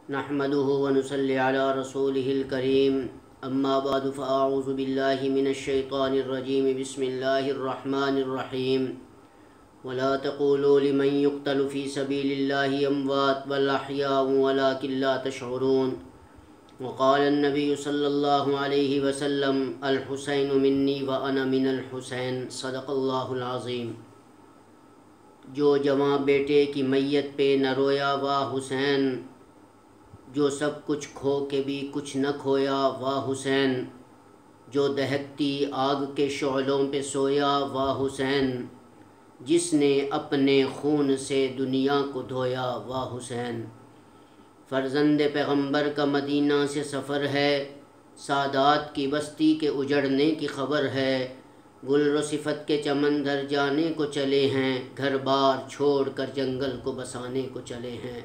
نحمده ونصلي على رسوله الكريم اما بعد فاعوذ بالله من الشيطان الرجيم بسم الله الرحمن الرحيم ولا تقولوا لمن يقتل في سبيل الله اموات بل احياء ولكن لا تشعرون وقال النبي صلى الله عليه وسلم الحسين مني وانا من الحسين صدق الله العظيم۔ جو جواں بیٹے کی میت پہ نہ رویا واہ حسین، جو سب کچھ کھو کے بھی کچھ نہ کھویا واہ حسین، جو دہکتی آگ کے شعلوں پہ سویا واہ حسین، جس نے اپنے خون سے دنیا کو دھویا واہ حسین۔ فرزند پیغمبر کا مدینہ سے سفر ہے، سادات کی بستی کے اجڑنے کی خبر ہے، گل و صفت کے چمن در جانے کو چلے ہیں، گھر بار چھوڑ کر جنگل کو بسانے کو چلے ہیں۔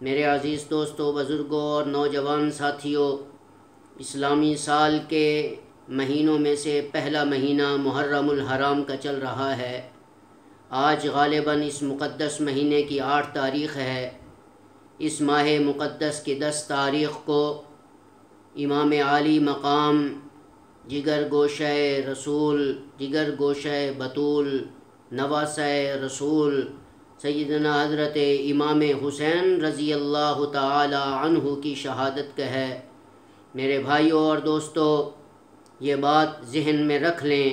میرے عزیز دوستوں، بزرگوں اور نوجوان ساتھیوں، اسلامی سال کے مہینوں میں سے پہلا مہینہ محرم الحرام کا چل رہا ہے۔ آج غالباً اس مقدس مہینے کی 8 تاریخ ہے۔ اس ماہ مقدس کی 10 تاریخ کو امام عالی مقام جگر گوشہ رسول، جگر گوشہ بطول، نواسہ رسول سیدنا حضرت امام حسین رضی اللہ تعالی عنہ کی شہادت کا ہے۔ میرے بھائیوں اور دوستوں، یہ بات ذہن میں رکھ لیں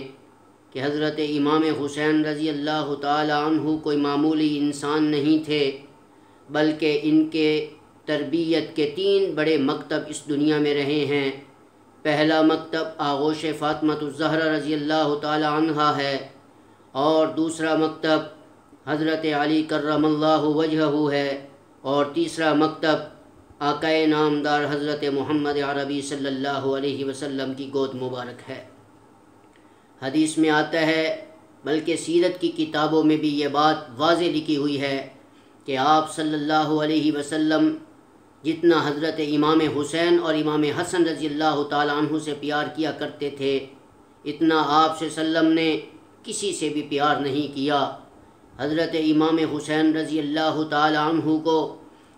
کہ حضرت امام حسین رضی اللہ تعالی عنہ کوئی معمولی انسان نہیں تھے، بلکہ ان کے تربیت کے 3 بڑے مکتب اس دنیا میں رہے ہیں۔ پہلا مکتب آغوش فاطمہ الزہرا رضی اللہ تعالی عنہا ہے، اور دوسرا مکتب حضرت علی کرم اللہ وجہہ ہے، اور تیسرا مکتب آقائے نامدار حضرت محمد عربی صلی اللہ علیہ وسلم کی گود مبارک ہے۔ حدیث میں آتا ہے، بلکہ سیرت کی کتابوں میں بھی یہ بات واضح لکھی ہوئی ہے کہ آپ صلی اللہ علیہ وسلم جتنا حضرت امام حسین اور امام حسن رضی اللہ تعالیٰ عنہ سے پیار کیا کرتے تھے، اتنا آپ صلی اللہ علیہ وسلم نے کسی سے بھی پیار نہیں کیا۔ حضرت امام حسین رضی اللہ تعالیٰ عنہ کو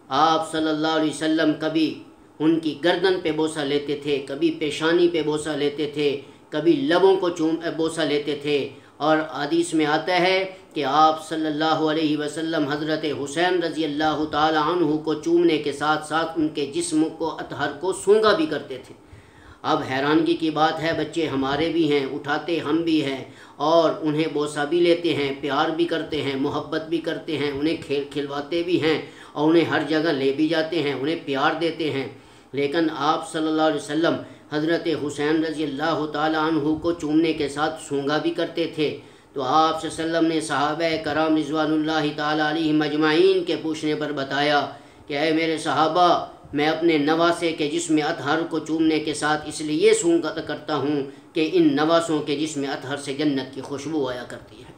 آپ صلی اللہ علیہ وسلم کبھی ان کی گردن پہ بوسہ لیتے تھے، کبھی پیشانی پہ بوسہ لیتے تھے، کبھی لبوں کو بوسہ لیتے تھے، اور حدیث میں آتا ہے کہ آپ صلی اللہ علیہ وسلم حضرت حسین رضی اللہ تعالی عنہ کو چومنے کے ساتھ ساتھ ان کے جسم کو اطہر کو سونگا بھی کرتے تھے۔ اب حیرانگی کی بات ہے، بچے ہمارے بھی ہیں، اٹھاتے ہم بھی ہیں، اور انہیں بوسہ بھی لیتے ہیں، پیار بھی کرتے ہیں، محبت بھی کرتے ہیں، انہیں کھلواتے بھی ہیں، اور انہیں ہر جگہ لے بھی جاتے ہیں، انہیں پیار دیتے ہیں۔ لیکن آپ صلی اللہ علیہ وسلم حضرت حسین رضی اللہ تعالی عنہ کو چومنے کے ساتھ سونگا بھی کرتے تھے۔ تو آپ صلی اللہ علیہ وسلم نے صحابہ کرام رضوان اللہ تعالی علیہم اجمعین کے پوچھنے پر بتایا کہ اے میرے صحابہ، میں اپنے نواسے کے جسم اطہر کو چومنے کے ساتھ اس لیے سونگا کرتا ہوں کہ ان نواسوں کے جسم اطہر سے جنت کی خوشبو آیا کرتی ہے۔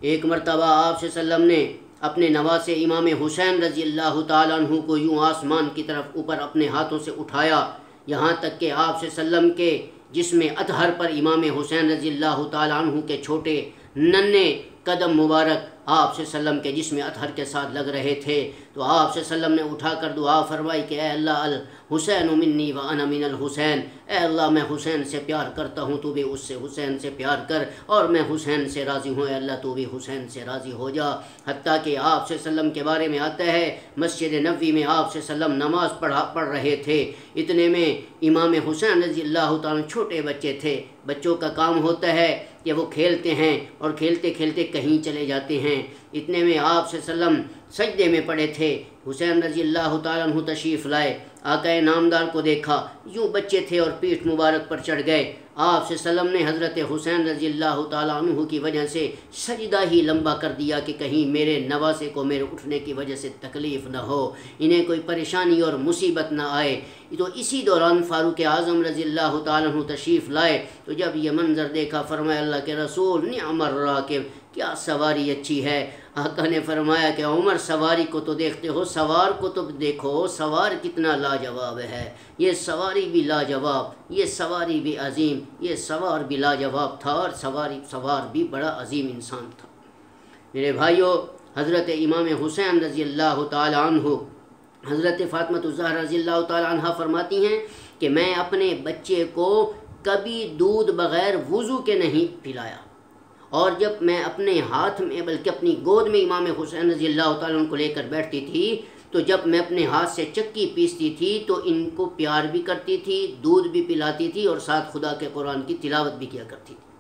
ایک مرتبہ آپ صلی اللہ علیہ وسلم نے اپنے نواسے امام حسین رضی اللہ تعالیٰ عنہ کو یوں آسمان کی طرف اوپر اپنے ہاتھوں سے اٹھایا، یہاں تک کہ آپ صلی اللہ علیہ وسلم کے جسم اطہر پر امام حسین رضی اللہ تعالیٰ عنہ کے چھوٹے ننھے قدم مبارک آپ صلی اللہ علیہ وسلم کے جسم اطہر کے ساتھ لگ رہے تھے۔ تو آپ صلی اللہ علیہ وسلم نے اٹھا کر دعا فرمائی کہ اے اللہ الحسین منی وانا من الحسین، اے اللہ میں حسین سے پیار کرتا ہوں، تو بھی اس سے حسین سے پیار کر، اور میں حسین سے راضی ہوں، اے اللہ تو بھی حسین سے راضی ہو جا۔ حتیٰ کہ آپ صلی اللہ علیہ وسلم کے بارے میں آتا ہے، مسجد نبوی میں آپ صلی اللہ علیہ وسلم نماز پڑھ رہے تھے، اتنے میں امام حسین رضی اللہ تعالیٰ چھوٹے بچے تھے، بچوں کا کام ہوتا ہے کہ وہ کھیلتے ہیں اور کھیلتے کھیلتے کہیں چلے جاتے ہیں، اتنے میں آپ صلی اللہ علیہ وسلم سجدے میں پڑے تھے، حسین رضی اللہ تعالیٰ عنہ تشریف لائے، آقائے نامدار کو دیکھا، یوں بچے تھے اور پیٹھ مبارک پر چڑھ گئے۔ آپ صلی اللہ علیہ وسلم نے حضرت حسین رضی اللہ تعالیٰ عنہ کی وجہ سے سجدہ ہی لمبا کر دیا کہ کہیں میرے نواسے کو میرے اٹھنے کی وجہ سے تکلیف نہ ہو، انہیں کوئی پریشانی اور مصیبت نہ آئے۔ تو اسی دوران فاروق اعظم رضی اللہ تعالیٰ عنہ تشریف لائے، تو جب یہ منظر دیکھا فرمایا اللہ کے رسول نعم الراکب، کیا سواری اچھی ہے۔ آقا نے فرمایا کہ عمر سواری کو تو دیکھتے ہو، سوار کو تو دیکھو، سوار کتنا لاجواب ہے، یہ سواری بھی لاجواب، یہ سواری بھی عظیم، یہ سوار بھی لاجواب تھا، اور سوار بھی بڑا عظیم انسان تھا۔ میرے بھائیوں، حضرت امام حسین رضی اللہ تعالی عنہ حضرت فاطمہ الزہرا رضی اللہ تعالی عنہ فرماتی ہیں کہ میں اپنے بچے کو کبھی دودھ بغیر وضو کے نہیں پلایا، اور جب میں اپنے ہاتھ میں بلکہ اپنی گود میں امام حسین رضی اللہ تعالیٰ عنہ کو لے کر بیٹھتی تھی تو جب میں اپنے ہاتھ سے چکی پیستی تھی تو ان کو پیار بھی کرتی تھی، دودھ بھی پلاتی تھی، اور ساتھ خدا کے قرآن کی تلاوت بھی کیا کرتی تھی۔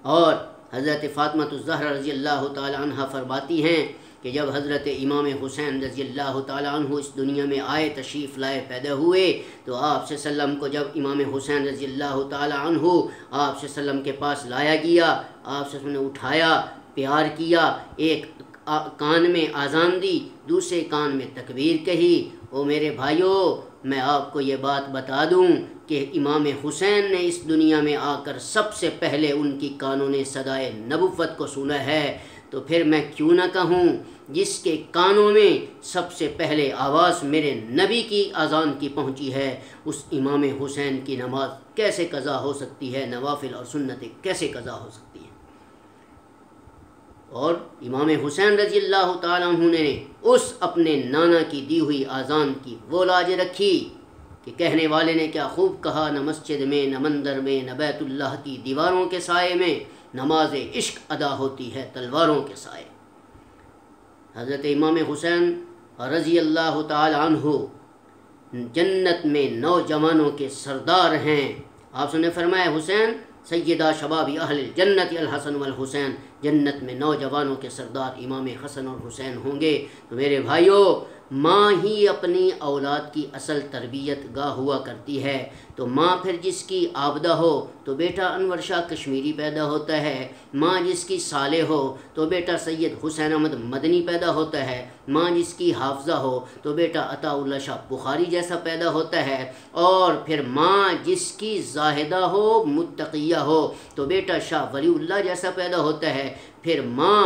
اور حضرت فاطمہ الزہرا رضی اللہ تعالی عنہ فرماتی ہیں کہ جب حضرت امام حسین رضی اللہ تعالیٰ عنہ اس دنیا میں آئے، تشریف لائے، پیدا ہوئے، تو آپ صلی اللہ علیہ وسلم کو جب امام حسین رضی اللہ تعالیٰ عنہ آپ صلی اللہ علیہ وسلم کے پاس لایا گیا، آپ صلی اللہ علیہ وسلم نے اٹھایا، پیار کیا، ایک کان میں اذان دی، دوسرے کان میں تکبیر کہی۔ او میرے بھائیوں، میں آپ کو یہ بات بتا دوں کہ امام حسین نے اس دنیا میں آ کر سب سے پہلے ان کی کانوں نے صدائے نبوت کو سنا ہے، تو پھر میں کیوں نہ کہوں جس کے کانوں میں سب سے پہلے آواز میرے نبی کی اذان کی پہنچی ہے، اس امام حسین کی نماز کیسے قضا ہو سکتی ہے، نوافل اور سنتیں کیسے قضا ہو سکتی ہیں؟ اور امام حسین رضی اللہ تعالیٰ عنہ نے اس اپنے نانا کی دی ہوئی اذان کی وہ لاج رکھی کہ کہنے والے نے کیا خوب کہا، نہ مسجد میں، نہ مندر میں، نہ بیت اللہ کی دیواروں کے سائے میں نماز عشق ادا ہوتی ہے تلواروں کے سائے۔ حضرت امام حسین رضی اللہ تعالی عنہ جنت میں نوجوانوں کے سردار ہیں۔ آپ نے فرمایا حسین سیدہ شباب اہل جنت الحسن والحسین، جنت میں نوجوانوں کے سردار امام حسن اور حسین ہوں گے۔ تو میرے بھائیوں، ماں ہی اپنی اولاد کی اصل تربیت گاہ ہوا کرتی ہے، تو ماں پھر جس کی عابدہ ہو تو بیٹا انور شاہ کشمیری پیدا ہوتا ہے، ماں جس کی صالح ہو تو بیٹا سید حسین احمد مدنی پیدا ہوتا ہے، ماں جس کی حافظہ ہو تو بیٹا عطا اللہ شاہ بخاری جیسا پیدا ہوتا ہے، اور پھر ماں جس کی زاہدہ ہو متقیہ ہو تو بیٹا شاہ ولی اللہ جیسا پیدا ہوتا ہے، پھر ماں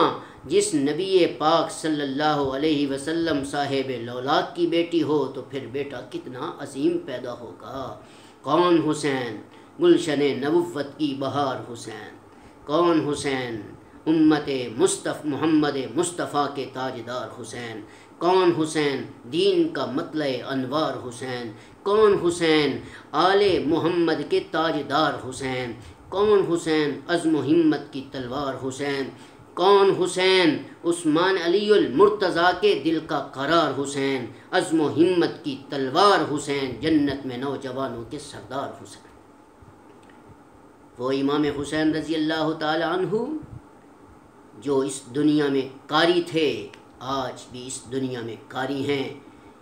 جس نبی پاک صلی اللہ علیہ وسلم صاحب لولاک کی بیٹی ہو تو پھر بیٹا کتنا عظیم پیدا ہوگا۔ کون حسین؟ گلشن نبوت کی بہار حسین۔ کون حسین؟ امت محمد مصطفیٰ کے تاجدار حسین۔ کون حسین؟ دین کا مطلع انوار حسین۔ کون حسین؟ آل محمد کے تاجدار حسین۔ کون حسین؟ عزم و ہمت کی تلوار حسین۔ کون حسین؟ عثمان علی المرتضیٰ کے دل کا قرار حسین، عزم و ہمت کی تلوار حسین، جنت میں نوجوانوں کے سردار حسین۔ وہ امام حسین رضی اللہ تعالی عنہ جو اس دنیا میں قاری تھے، آج بھی اس دنیا میں قاری ہیں۔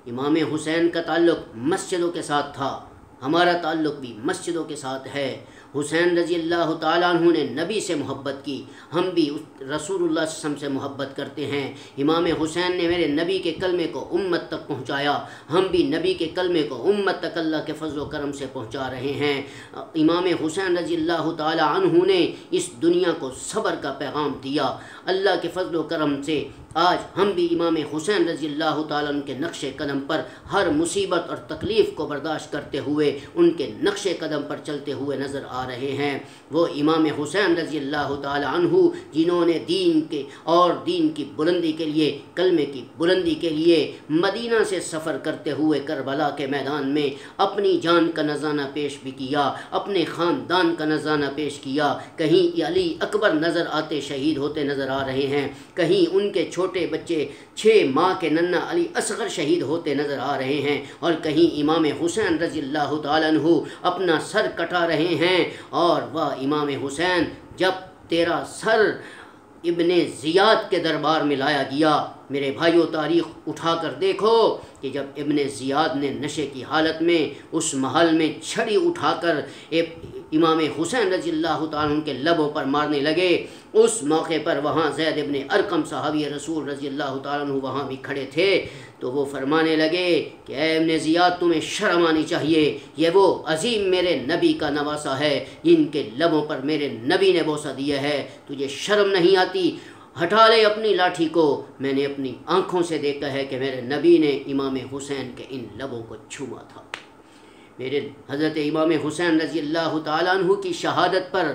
امام حسین کا تعلق مسجدوں کے ساتھ تھا، ہمارا تعلق بھی مسجدوں کے ساتھ ہے۔ حسین رضی اللہ تعالیٰ عنہ نے نبی سے محبت کی، ہم بھی رسول اللہ صلی اللہ علیہ وسلم سے محبت کرتے ہیں۔ امام حسین نے میرے نبی کے کلمے کو امت تک پہنچایا، ہم بھی نبی کے کلمے کو امت تک اللہ کے فضل و کرم سے پہنچا رہے ہیں۔ امام حسین رضی اللہ تعالیٰ عنہ نے اس دنیا کو صبر کا پیغام دیا۔ اللہ کے فضل و کرم سے آج ہم بھی امام حسین رضی اللہ تعالیٰ عنہ کے نقش قدم پر ہر مصیبت اور تکلیف کو برداشت کرتے ہوئے ان کے نقش قدم پر چلتے ہوئے نظر آ رہے ہیں۔ وہ امام حسین رضی اللہ تعالیٰ عنہ جنہوں نے دین کی بلندی کے لیے، کلمے کی بلندی کے لیے مدینہ سے سفر کرتے ہوئے کربلا کے میدان میں اپنی جان کا نذرانہ پیش بھی کیا، اپنے خاندان کا نذرانہ پیش کیا۔ کہیں علی اکبر نظر آتے شہید ہوتے نظر آ رہے ہیں، کہیں ان کے چھوٹے بچے 6 ماہ کے ننھا علی اصغر شہید ہوتے نظر آ رہے ہیں، اور کہیں امام حسین رضی اللہ تعالیٰ عنہ اپنا سر کٹا رہے ہیں۔ اور وہ امام حسین، جب تیرا سر ابن زیاد کے دربار میں لایا گیا، میرے بھائیوں تاریخ اٹھا کر دیکھو کہ جب ابن زیاد نے نشے کی حالت میں اس محل میں چھڑی اٹھا کر امام حسین رضی اللہ تعالیٰ عنہ کے لبوں پر مارنے لگے، اس موقع پر وہاں زید ابن ارقم صحابی رسول رضی اللہ تعالیٰ عنہ وہاں بھی کھڑے تھے، تو وہ فرمانے لگے کہ اے ابن زیاد، تمہیں شرم آنی چاہیے، یہ وہ عظیم میرے نبی کا نواسہ ہے جن کے لبوں پر میرے نبی نے بوسہ دیا ہے، تجھے شرم نہیں آتی؟ ہٹا لے اپنی لاٹھی کو، میں نے اپنی آنکھوں سے دیکھا ہے کہ میرے نبی نے امام حسین کے ان لبوں کو چھوا تھا۔ میرے حضرت امام حسین رضی اللہ تعالیٰ عنہ کی شہادت پر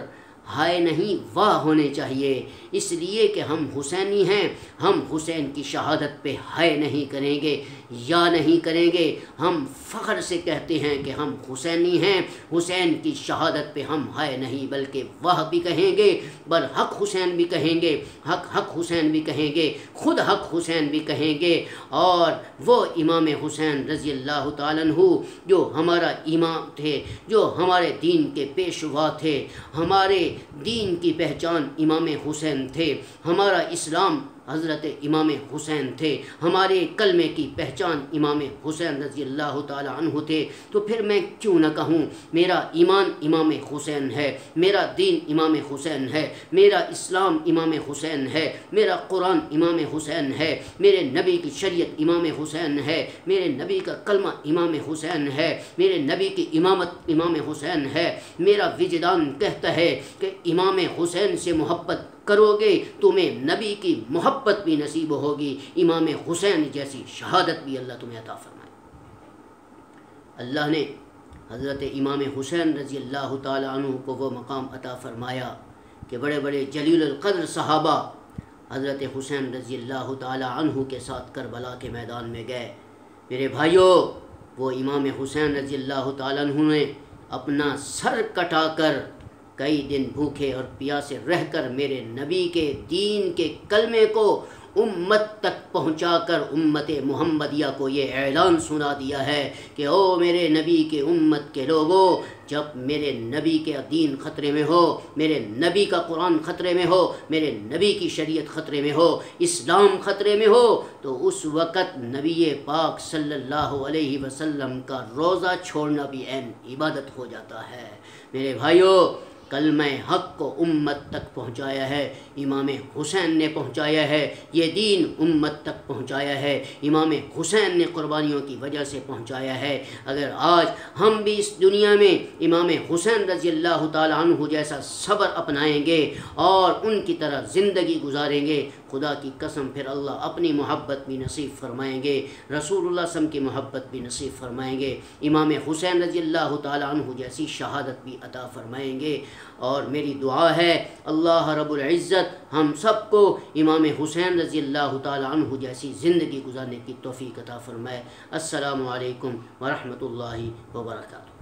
ہائے نہیں واہ ہونے چاہیے، اس لیے کہ ہم حسینی ہیں۔ ہم حسین کی شہادت پہ ہائے نہیں کریں گے، یا نہیں کریں گے، ہم فخر سے کہتے ہیں کہ ہم حسینی ہیں۔ حسین کی شہادت پہ ہم ہائے نہیں بلکہ واہ بھی کہیں گے، برحق حسین بھی کہیں گے، حق حسین بھی کہیں گے، خود حق حسین بھی کہیں گے۔ اور وہ امام حسین رضی اللہ تعالیٰ عنہ جو ہمارا امام تھے، جو ہمارے دین کے پیشوا تھے، ہمارے دین کی پہچان امام حسین تھے، ہمارا اسلام حضرت امام حسین تھے، ہمارے کلمے کی پہچان امام حسین رضی اللہ تعالیٰ عنہ تھے، تو پھر میں کیوں نہ کہوں میرا ایمان امام حسین ہے، میرا دین امام حسین ہے، میرا اسلام امام حسین ہے، میرا قرآن امام حسین ہے، میرے نبی کی شریعت امام حسین ہے، میرے نبی کا کلمہ امام حسین ہے، میرے نبی کی امامت امام حسین ہے۔ میرا وجدان کہتا ہے کہ امام حسین سے محبت کرو گے تمہیں نبی کی محبت بھی نصیب ہوگی، امام حسین جیسی شہادت بھی اللہ تمہیں عطا فرمائے۔ اللہ نے حضرت امام حسین رضی اللہ تعالیٰ عنہ کو وہ مقام عطا فرمایا کہ بڑے بڑے جلیل القدر صحابہ حضرت حسین رضی اللہ تعالیٰ عنہ کے ساتھ کربلا کے میدان میں گئے۔ میرے بھائیوں، وہ امام حسین رضی اللہ تعالیٰ عنہ نے اپنا سر کٹا کر کئی دن بھوکے اور پیاسے رہ کر میرے نبی کے دین کے کلمے کو امت تک پہنچا کر امت محمدیہ کو یہ اعلان سنا دیا ہے کہ او میرے نبی کے امت کے لوگوں، جب میرے نبی کے دین خطرے میں ہو، میرے نبی کا قرآن خطرے میں ہو، میرے نبی کی شریعت خطرے میں ہو، اسلام خطرے میں ہو، تو اس وقت نبی پاک صلی اللہ علیہ وسلم کا روزہ چھوڑنا بھی عین عبادت ہو جاتا ہے۔ میرے بھائیوں، کلمہ حق کو امت تک پہنچایا ہے، امام حسین نے پہنچایا ہے، یہ دین امت تک پہنچایا ہے، امام حسین نے قربانیوں کی وجہ سے پہنچایا ہے۔ اگر آج ہم بھی اس دنیا میں امام حسین رضی اللہ تعالیٰ عنہ جیسا صبر اپنائیں گے اور ان کی طرح زندگی گزاریں گے، خدا کی قسم پھر اللہ اپنی محبت بھی نصیب فرمائیں گے، رسول اللہ صلی اللہ علیہ وسلم کی محبت بھی نصیب فرمائیں گے، امام حسین رضی اللہ تعالیٰ عنہ جیسی شہادت بھی عطا فرمائیں گے۔ اور میری دعا ہے اللہ رب العزت ہم سب کو امام حسین رضی اللہ تعالیٰ عنہ جیسی زندگی گزارنے کی توفیق عطا فرمائے۔ السلام علیکم ورحمۃ اللہ وبرکاتہ۔